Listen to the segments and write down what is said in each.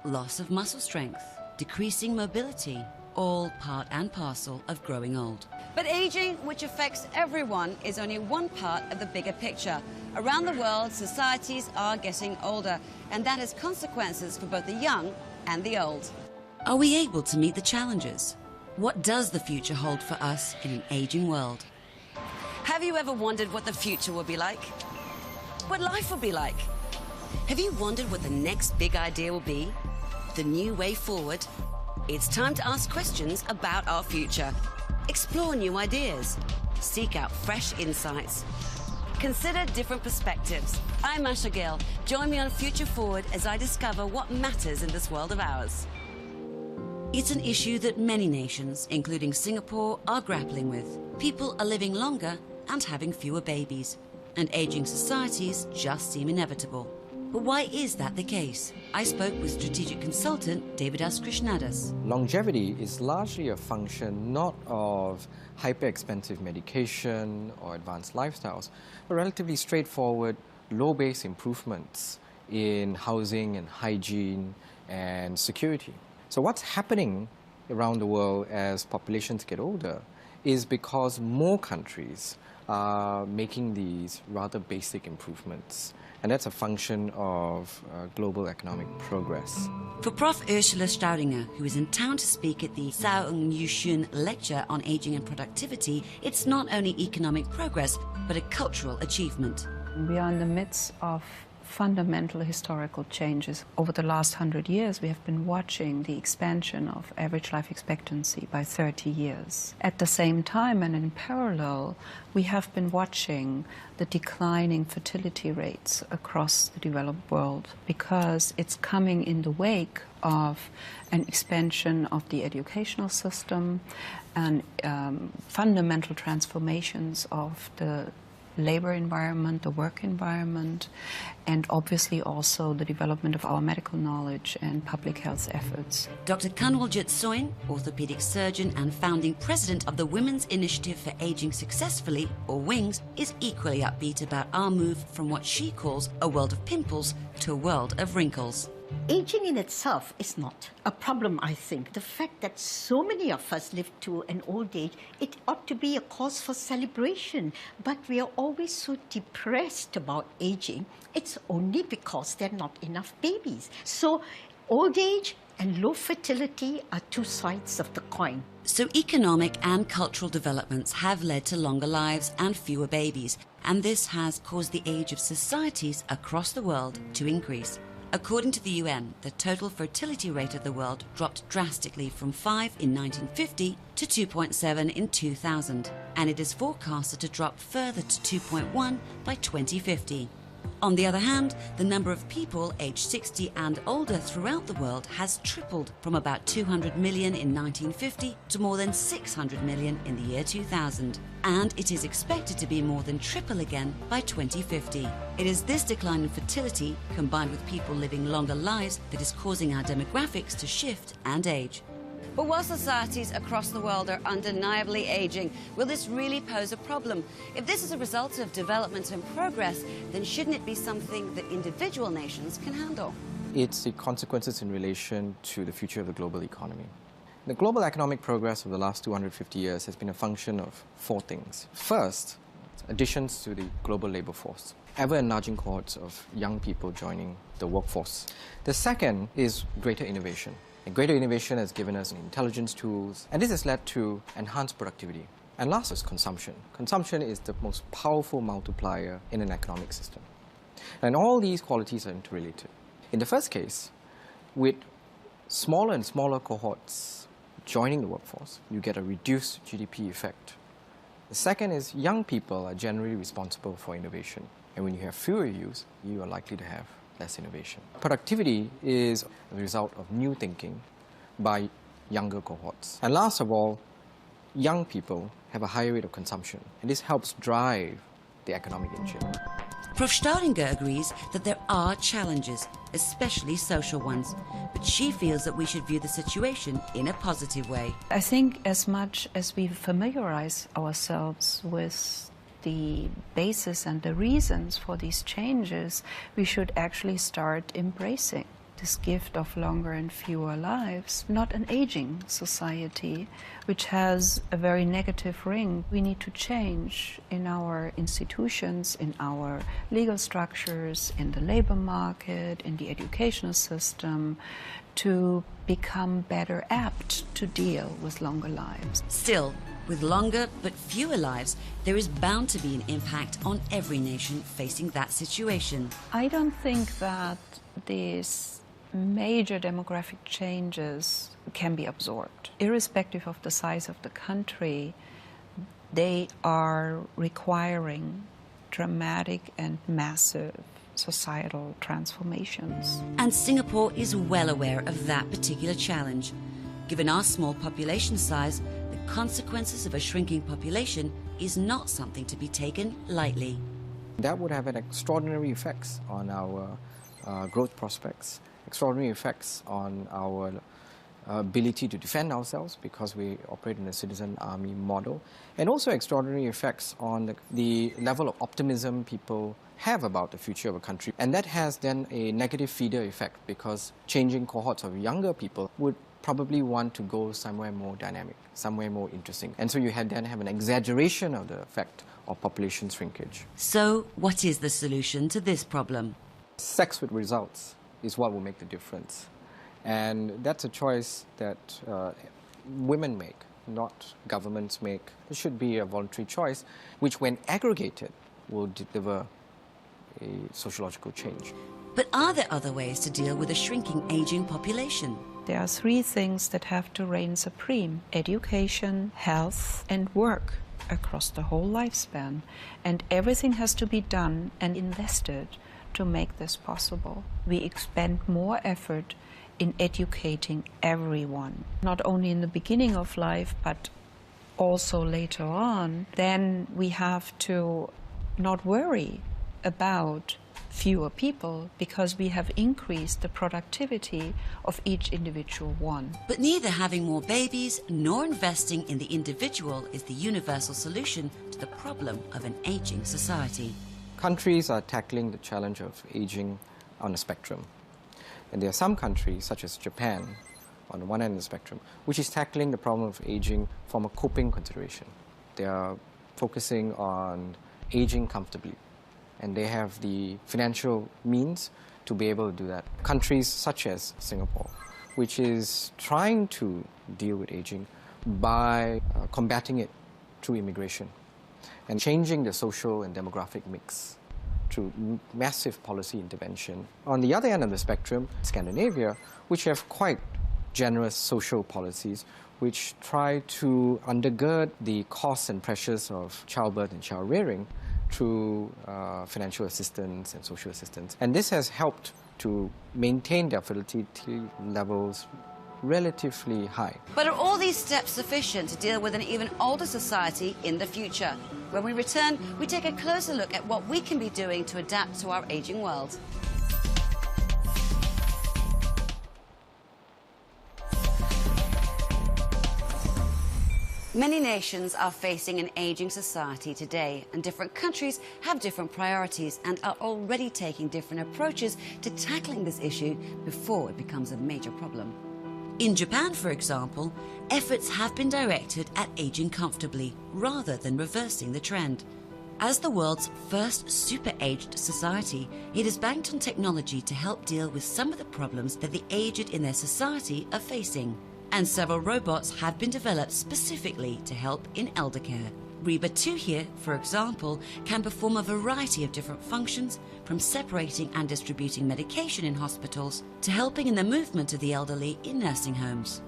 loss of muscle strength, decreasing mobility, all part and parcel of growing old. But aging, which affects everyone, is only one part of the bigger picture. Around the world, societies are getting older, and that has consequences for both the young and the old. Are we able to meet the challenges? What does the future hold for us in an aging world? Have you ever wondered what the future will be like? What life will be like? Have you wondered what the next big idea will be? The new way forward? It's time to ask questions about our future. Explore new ideas. Seek out fresh insights. Consider different perspectives. I'm Asha Gill. Join me on Future Forward as I discover what matters in this world of ours. It's an issue that many nations, including Singapore, are grappling with. People are living longer and having fewer babies, and aging societies just seem inevitable. But why is that the case? I spoke with strategic consultant Devidas Krishnadas. Longevity is largely a function not of hyper-expensive medication or advanced lifestyles, but relatively straightforward, low-base improvements in housing and hygiene and security. So what's happening around the world as populations get older is because more countries are making these rather basic improvements. And that's a function of global economic progress. For Prof. Ursula Staudinger, who is in town to speak at the Sao Ng Yushun lecture on aging and productivity, it's not only economic progress, but a cultural achievement. We are in the midst of fundamental historical changes. Over the last 100 years, we have been watching the expansion of average life expectancy by 30 years. At the same time and in parallel, we have been watching the declining fertility rates across the developed world because it's coming in the wake of an expansion of the educational system and fundamental transformations of the labor environment, the work environment, and obviously also the development of our medical knowledge and public health efforts. Dr. Kanwaljit Soin, orthopedic surgeon and founding president of the Women's Initiative for Aging Successfully, or WINGS, is equally upbeat about our move from what she calls a world of pimples to a world of wrinkles. Aging in itself is not a problem, I think. The fact that so many of us live to an old age, it ought to be a cause for celebration. But we are always so depressed about aging. It's only because there are not enough babies. So old age and low fertility are two sides of the coin. So economic and cultural developments have led to longer lives and fewer babies, and this has caused the age of societies across the world to increase. According to the UN, the total fertility rate of the world dropped drastically from 5 in 1950 to 2.7 in 2000, and it is forecasted to drop further to 2.1 by 2050. On the other hand, the number of people aged 60 and older throughout the world has tripled from about 200 million in 1950 to more than 600 million in the year 2000. And it is expected to be more than triple again by 2050. It is this decline in fertility, combined with people living longer lives, that is causing our demographics to shift and age. But while societies across the world are undeniably aging, will this really pose a problem? If this is a result of development and progress, then shouldn't it be something that individual nations can handle? It's the consequences in relation to the future of the global economy. The global economic progress of the last 250 years has been a function of four things. First, additions to the global labor force, ever-enlarging cohorts of young people joining the workforce. The second is greater innovation. And greater innovation has given us intelligence tools, and this has led to enhanced productivity. And last is consumption. Consumption is the most powerful multiplier in an economic system. And all these qualities are interrelated. In the first case, with smaller and smaller cohorts joining the workforce, you get a reduced GDP effect. The second is young people are generally responsible for innovation. And when you have fewer youth, you are likely to have less innovation. Productivity is a result of new thinking by younger cohorts. And last of all, young people have a higher rate of consumption, and this helps drive the economic engine. Prof. Staudinger agrees that there are challenges, especially social ones, but she feels that we should view the situation in a positive way. I think as much as we familiarize ourselves with the basis and the reasons for these changes, we should actually start embracing this gift of longer and fewer lives, not an aging society, which has a very negative ring. We need to change in our institutions, in our legal structures, in the labor market, in the educational system, to become better apt to deal with longer lives. Still, with longer but fewer lives, there is bound to be an impact on every nation facing that situation. I don't think that these major demographic changes can be absorbed. Irrespective of the size of the country, they are requiring dramatic and massive societal transformations. And Singapore is well aware of that particular challenge. Given our small population size, the consequences of a shrinking population is not something to be taken lightly. That would have an extraordinary effects on our growth prospects, extraordinary effects on our ability to defend ourselves because we operate in a citizen army model, and also extraordinary effects on the level of optimism people have about the future of a country. And that has then a negative feeder effect because changing cohorts of younger people would probably want to go somewhere more dynamic, somewhere more interesting. And so you then have an exaggeration of the effect of population shrinkage. So what is the solution to this problem? Sex with results is what will make the difference. And that's a choice that women make, not governments make. It should be a voluntary choice, which when aggregated will deliver a sociological change. But are there other ways to deal with a shrinking aging population? There are three things that have to reign supreme: education, health, and work across the whole lifespan. And everything has to be done and invested to make this possible. We expend more effort in educating everyone, not only in the beginning of life, but also later on. Then we have to not worry about fewer people because we have increased the productivity of each individual one. But neither having more babies nor investing in the individual is the universal solution to the problem of an aging society. Countries are tackling the challenge of aging on a spectrum. And there are some countries, such as Japan, on the one end of the spectrum, which is tackling the problem of aging from a coping consideration. They are focusing on aging comfortably, and they have the financial means to be able to do that. Countries such as Singapore, which is trying to deal with aging by combating it through immigration and changing the social and demographic mix through massive policy intervention. On the other end of the spectrum, Scandinavia, which have quite generous social policies which try to undergird the costs and pressures of childbirth and child rearing through financial assistance and social assistance. And this has helped to maintain their fertility levels relatively high. But are all these steps sufficient to deal with an even older society in the future? When we return, we take a closer look at what we can be doing to adapt to our aging world. Many nations are facing an aging society today, and different countries have different priorities and are already taking different approaches to tackling this issue before it becomes a major problem. In Japan, for example, efforts have been directed at aging comfortably rather than reversing the trend. As the world's first super-aged society, it is banked on technology to help deal with some of the problems that the aged in their society are facing. And several robots have been developed specifically to help in elder care. Reba 2 here, for example, can perform a variety of different functions, from separating and distributing medication in hospitals to helping in the movement of the elderly in nursing homes.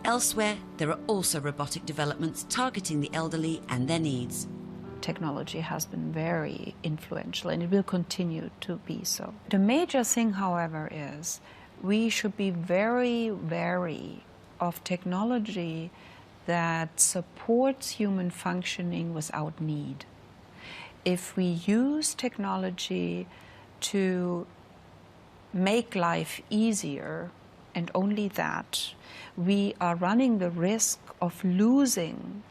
Elsewhere, there are also robotic developments targeting the elderly and their needs. Technology has been very influential and it will continue to be so. The major thing, however, is we should be very wary of technology that supports human functioning without need. If we use technology to make life easier, and only that, we are running the risk of losing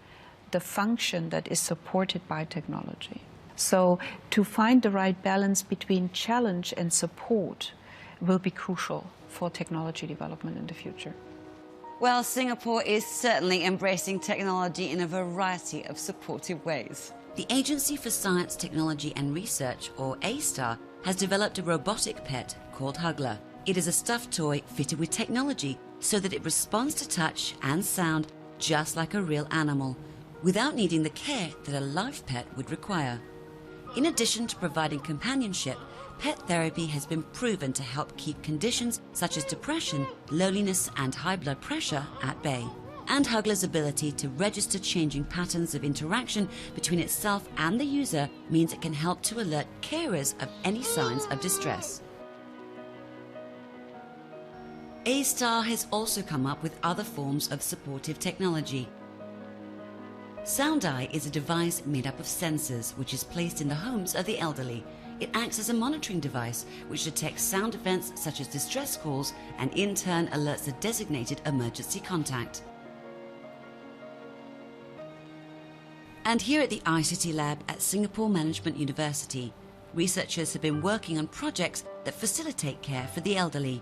the function that is supported by technology. So to find the right balance between challenge and support will be crucial for technology development in the future. Well, Singapore is certainly embracing technology in a variety of supportive ways. The Agency for Science, Technology and Research, or A*STAR, has developed a robotic pet called Hugler. It is a stuffed toy fitted with technology so that it responds to touch and sound just like a real animal, without needing the care that a live pet would require. In addition to providing companionship, pet therapy has been proven to help keep conditions such as depression, loneliness and high blood pressure at bay. And Hugler's ability to register changing patterns of interaction between itself and the user means it can help to alert carers of any signs of distress. A*STAR has also come up with other forms of supportive technology. Sound Eye is a device made up of sensors which is placed in the homes of the elderly. It acts as a monitoring device which detects sound events such as distress calls and in turn alerts a designated emergency contact. And here at the ICT Lab at Singapore Management University, researchers have been working on projects that facilitate care for the elderly.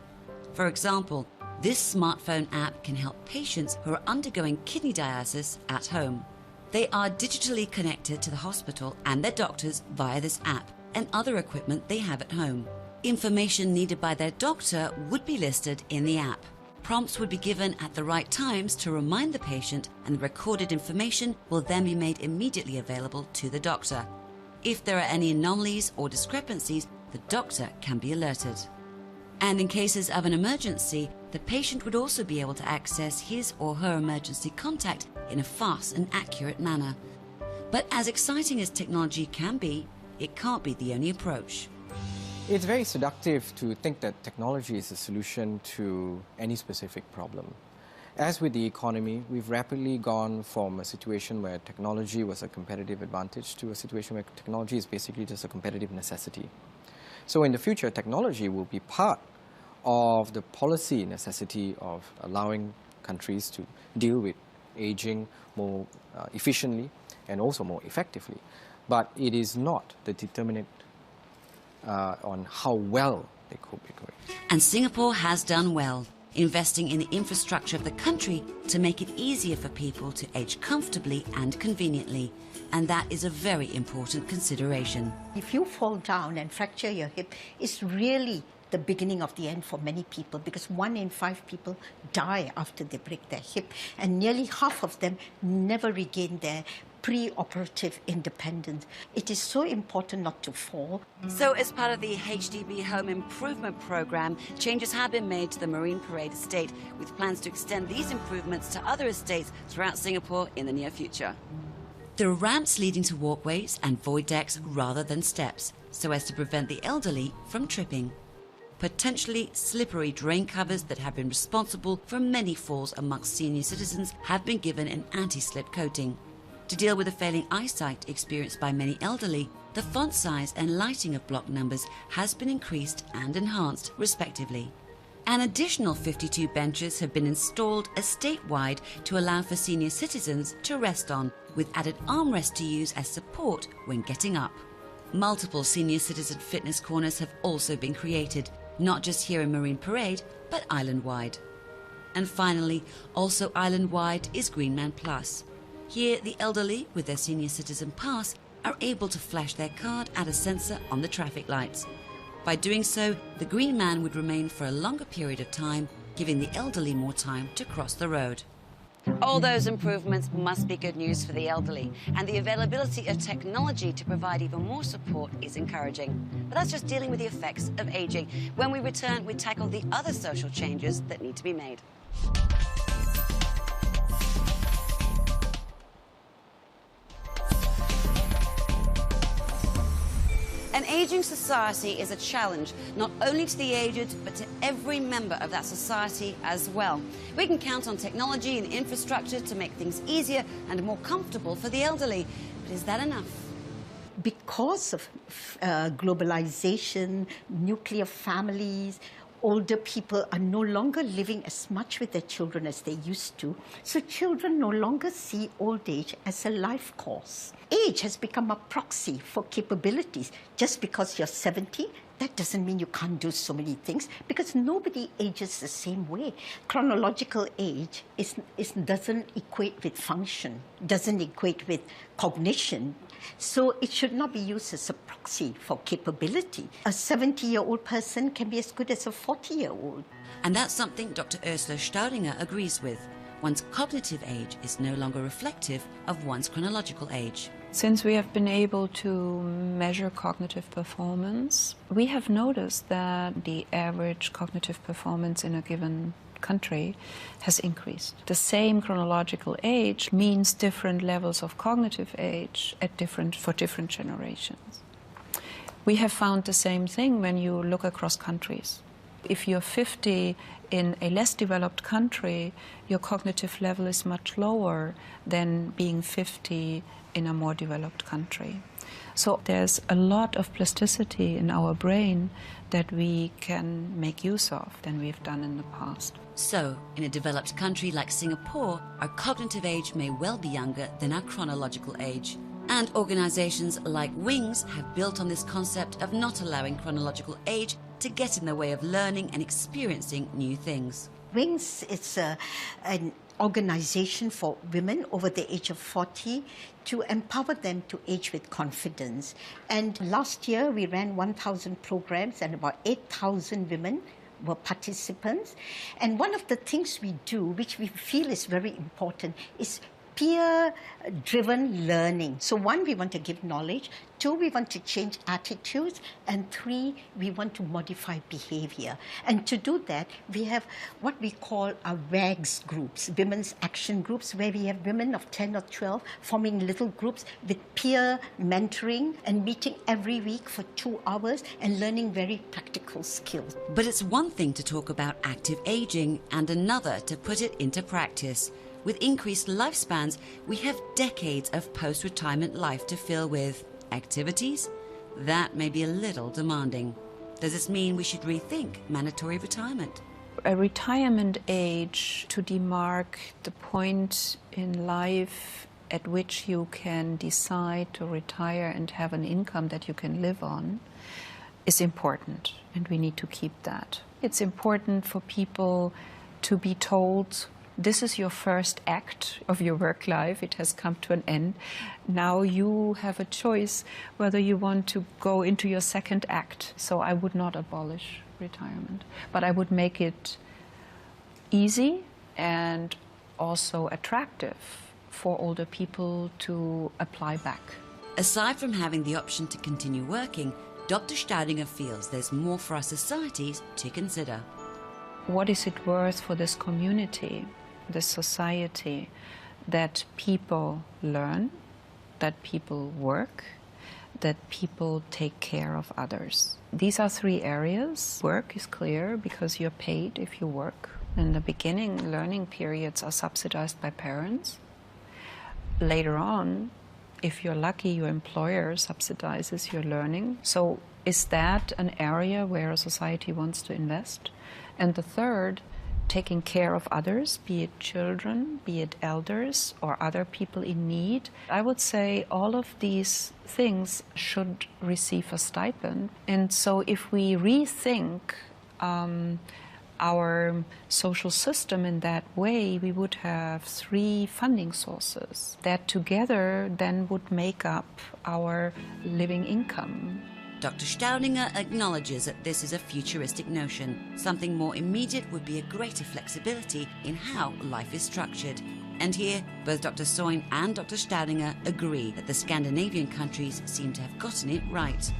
For example, this smartphone app can help patients who are undergoing kidney dialysis at home. They are digitally connected to the hospital and their doctors via this app and other equipment they have at home. Information needed by their doctor would be listed in the app. Prompts would be given at the right times to remind the patient, and the recorded information will then be made immediately available to the doctor. If there are any anomalies or discrepancies, the doctor can be alerted. And in cases of an emergency, the patient would also be able to access his or her emergency contact in a fast and accurate manner. But as exciting as technology can be, it can't be the only approach. It's very seductive to think that technology is a solution to any specific problem. As with the economy, we've rapidly gone from a situation where technology was a competitive advantage to a situation where technology is basically just a competitive necessity. So in the future, technology will be part of the policy necessity of allowing countries to deal with aging more efficiently and also more effectively. But it is not the determinant on how well they cope with it. And Singapore has done well, investing in the infrastructure of the country to make it easier for people to age comfortably and conveniently. And that is a very important consideration. If you fall down and fracture your hip, it's really the beginning of the end for many people, because 1 in 5 people die after they break their hip, and nearly half of them never regain their pre-operative independence. It is so important not to fall. So as part of the HDB Home Improvement Programme, changes have been made to the Marine Parade estate, with plans to extend these improvements to other estates throughout Singapore in the near future. There are ramps leading to walkways and void decks rather than steps, so as to prevent the elderly from tripping. Potentially slippery drain covers that have been responsible for many falls amongst senior citizens have been given an anti-slip coating. To deal with the failing eyesight experienced by many elderly, the font size and lighting of block numbers has been increased and enhanced respectively. An additional 52 benches have been installed estate-wide to allow for senior citizens to rest on, with added armrests to use as support when getting up. Multiple senior citizen fitness corners have also been created, not just here in Marine Parade, but island-wide. And finally, also island-wide is Greenman Plus. Here, the elderly, with their senior citizen pass, are able to flash their card at a sensor on the traffic lights. By doing so, the green man would remain for a longer period of time, giving the elderly more time to cross the road. All those improvements must be good news for the elderly, and the availability of technology to provide even more support is encouraging. But that's just dealing with the effects of aging. When we return, we tackle the other social changes that need to be made. An aging society is a challenge, not only to the aged, but to every member of that society as well. We can count on technology and infrastructure to make things easier and more comfortable for the elderly. But is that enough? Because of globalization, nuclear families, older people are no longer living as much with their children as they used to. So children no longer see old age as a life course. Age has become a proxy for capabilities. Just because you're 70 That doesn't mean you can't do so many things, because nobody ages the same way. Chronological age doesn't equate with function, doesn't equate with cognition. So it should not be used as a proxy for capability. A 70-year-old person can be as good as a 40-year-old. And that's something Dr. Ursula Staudinger agrees with. One's cognitive age is no longer reflective of one's chronological age. Since we have been able to measure cognitive performance, we have noticed that the average cognitive performance in a given country has increased. The same chronological age means different levels of cognitive age for different generations. We have found the same thing when you look across countries. If you're 50 in a less developed country, your cognitive level is much lower than being 50 in a more developed country. So there's a lot of plasticity in our brain that we can make use of than we've done in the past. So, in a developed country like Singapore, our cognitive age may well be younger than our chronological age. And organizations like Wings have built on this concept of not allowing chronological age to get in the way of learning and experiencing new things. Wings is an organization for women over the age of 40 to empower them to age with confidence. And last year we ran 1,000 programs and about 8,000 women were participants. And one of the things we do, which we feel is very important, is peer-driven learning. So 1, we want to give knowledge. 2, we want to change attitudes. And 3, we want to modify behavior. And to do that, we have what we call our WAGs groups, Women's Action Groups, where we have women of 10 or 12 forming little groups with peer mentoring and meeting every week for 2 hours and learning very practical skills. But it's one thing to talk about active aging and another to put it into practice. With increased lifespans, we have decades of post-retirement life to fill with. Activities? That may be a little demanding. Does this mean we should rethink mandatory retirement? A retirement age to demark the point in life at which you can decide to retire and have an income that you can live on is important, and we need to keep that. It's important for people to be told, this is your first act of your work life. It has come to an end. Now you have a choice whether you want to go into your second act. So I would not abolish retirement, but I would make it easy and also attractive for older people to apply back. Aside from having the option to continue working, Dr. Staudinger feels there's more for our societies to consider. What is it worth for this community, this society, that people learn, that people work, that people take care of others? These are 3 areas. Work is clear because you're paid if you work. In the beginning, learning periods are subsidized by parents. Later on, if you're lucky, your employer subsidizes your learning. So is that an area where a society wants to invest? And the third, taking care of others, be it children, be it elders, or other people in need. I would say all of these things should receive a stipend. And so if we rethink our social system in that way, we would have 3 funding sources that together then would make up our living income. Dr. Staudinger acknowledges that this is a futuristic notion. Something more immediate would be a greater flexibility in how life is structured. And here, both Dr. Soin and Dr. Staudinger agree that the Scandinavian countries seem to have gotten it right.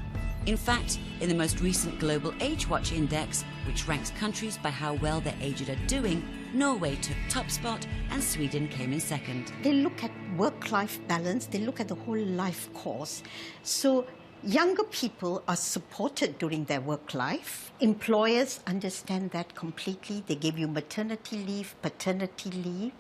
In fact, in the most recent Global Age Watch Index, which ranks countries by how well their aged are doing, Norway took top spot and Sweden came in second. They look at work-life balance, they look at the whole life course. So younger people are supported during their work life. Employers understand that completely. They give you maternity leave, paternity leave.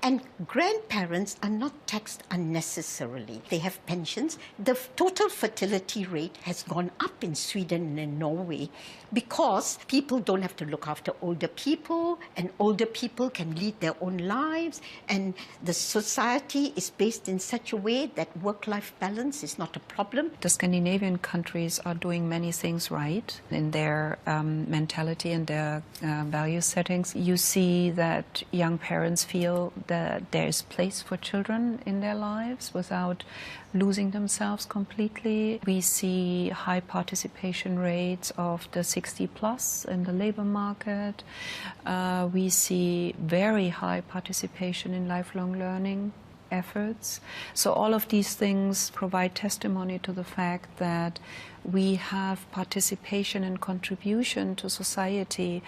And grandparents are not taxed unnecessarily. They have pensions. The total fertility rate has gone up in Sweden and Norway because people don't have to look after older people, and older people can lead their own lives. And the society is based in such a way that work-life balance is not a problem. The Scandinavian Scandinavian countries are doing many things right in their mentality and their value settings. You see that young parents feel that there is place for children in their lives without losing themselves completely. We see high participation rates of the 60 plus in the labor market. We see very high participation in lifelong learning efforts. So all of these things provide testimony to the fact that we have participation and contribution to society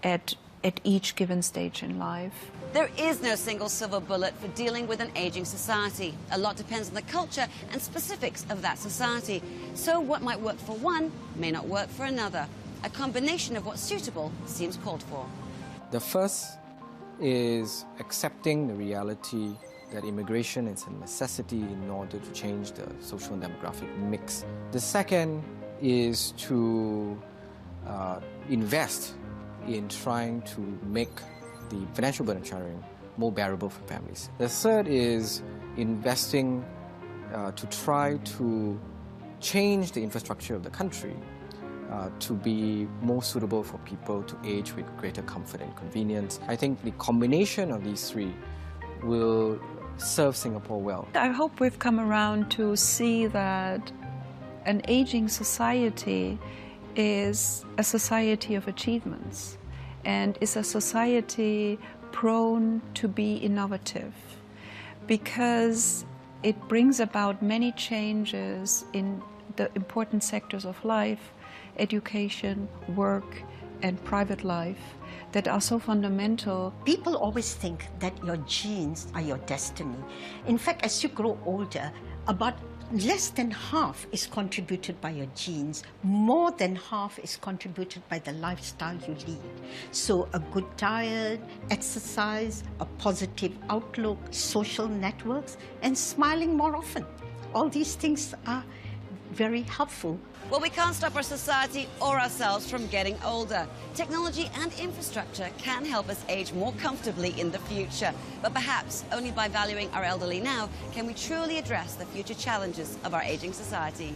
at each given stage in life. There is no single silver bullet for dealing with an aging society. A lot depends on the culture and specifics of that society. So what might work for one may not work for another. A combination of what's suitable seems called for. The first is accepting the reality that immigration is a necessity in order to change the social and demographic mix. The second is to invest in trying to make the financial burden sharing more bearable for families. The third is investing to try to change the infrastructure of the country to be more suitable for people to age with greater comfort and convenience. I think the combination of these three will serve Singapore well. I hope we've come around to see that an aging society is a society of achievements and is a society prone to be innovative because it brings about many changes in the important sectors of life, education, work, and private life that are so fundamental. People always think that your genes are your destiny. In fact, as you grow older, about less than half is contributed by your genes. More than half is contributed by the lifestyle you lead. So a good diet, exercise, a positive outlook, social networks, and smiling more often. All these things are very helpful. Well, we can't stop our society or ourselves from getting older. Technology and infrastructure can help us age more comfortably in the future. But perhaps only by valuing our elderly now can we truly address the future challenges of our aging society.